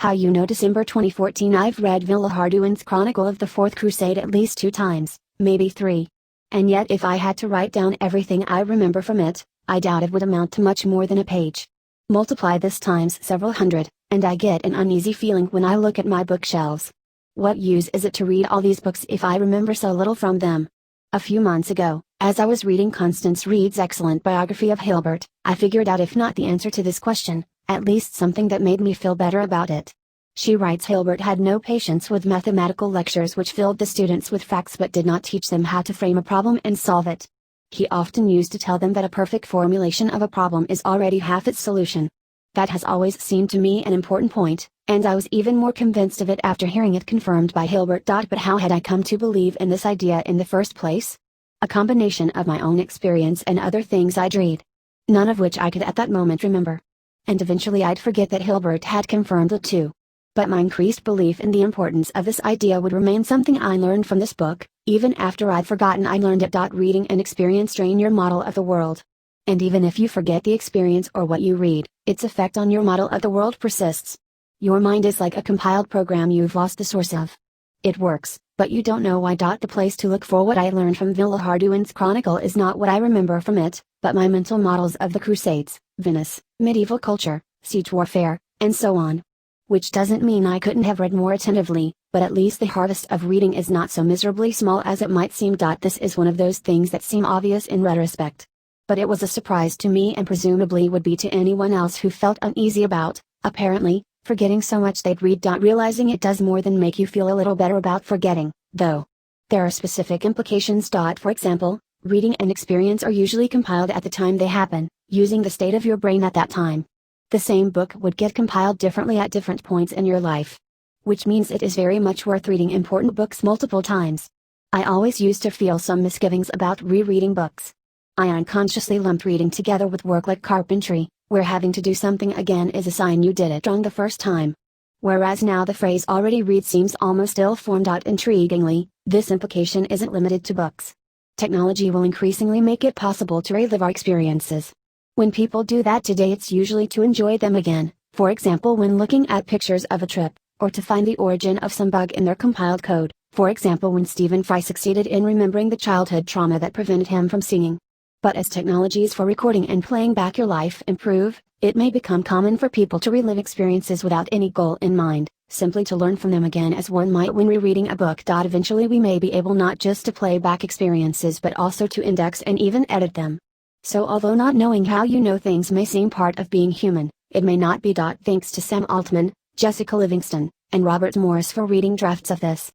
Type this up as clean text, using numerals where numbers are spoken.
How you know December 2014. I've read Villehardouin's Chronicle of the Fourth Crusade at least 2 times, maybe 3. And yet if I had to write down everything I remember from it, I doubt it would amount to much more than a page. Multiply this times several hundred, and I get an uneasy feeling when I look at my bookshelves. What use is it to read all these books if I remember so little from them? A few months ago, as I was reading Constance Reed's excellent biography of Hilbert, I figured out if not the answer to this question, at least something that made me feel better about it. She writes Hilbert had no patience with mathematical lectures which filled the students with facts but did not teach them how to frame a problem and solve it. He often used to tell them that a perfect formulation of a problem is already half its solution. That has always seemed to me an important point, and I was even more convinced of it after hearing it confirmed by Hilbert. But how had I come to believe in this idea in the first place? A combination of my own experience and other things I'd read. None of which I could at that moment remember. And eventually I'd forget that Hilbert had confirmed it too. But my increased belief in the importance of this idea would remain something I learned from this book, even after I'd forgotten I learned it. Reading and experience train your model of the world. And even if you forget the experience or what you read, its effect on your model of the world persists. Your mind is like a compiled program you've lost the source of. It works, but you don't know why. The place to look for what I learned from Villehardouin's Chronicle is not what I remember from it, but my mental models of the Crusades, Venice, medieval culture, siege warfare, and so on. Which doesn't mean I couldn't have read more attentively, but at least the harvest of reading is not so miserably small as it might seem. This is one of those things that seem obvious in retrospect. But it was a surprise to me and presumably would be to anyone else who felt uneasy about, apparently, forgetting so much they'd read. Realizing it does more than make you feel a little better about forgetting, though. There are specific implications. For example, reading and experience are usually compiled at the time they happen, using the state of your brain at that time. The same book would get compiled differently at different points in your life. Which means it is very much worth reading important books multiple times. I always used to feel some misgivings about rereading books. I unconsciously lumped reading together with work like carpentry, where having to do something again is a sign you did it wrong the first time. Whereas now the phrase already read seems almost ill-formed. Intriguingly, this implication isn't limited to books. Technology will increasingly make it possible to relive our experiences. When people do that today, it's usually to enjoy them again, for example when looking at pictures of a trip, or to find the origin of some bug in their compiled code, for example when Stephen Fry succeeded in remembering the childhood trauma that prevented him from singing. But as technologies for recording and playing back your life improve, it may become common for people to relive experiences without any goal in mind, simply to learn from them again as one might when rereading a book. Eventually we may be able not just to play back experiences but also to index and even edit them. So although not knowing how you know things may seem part of being human, it may not be. Thanks to Sam Altman, Jessica Livingston, and Robert Morris for reading drafts of this.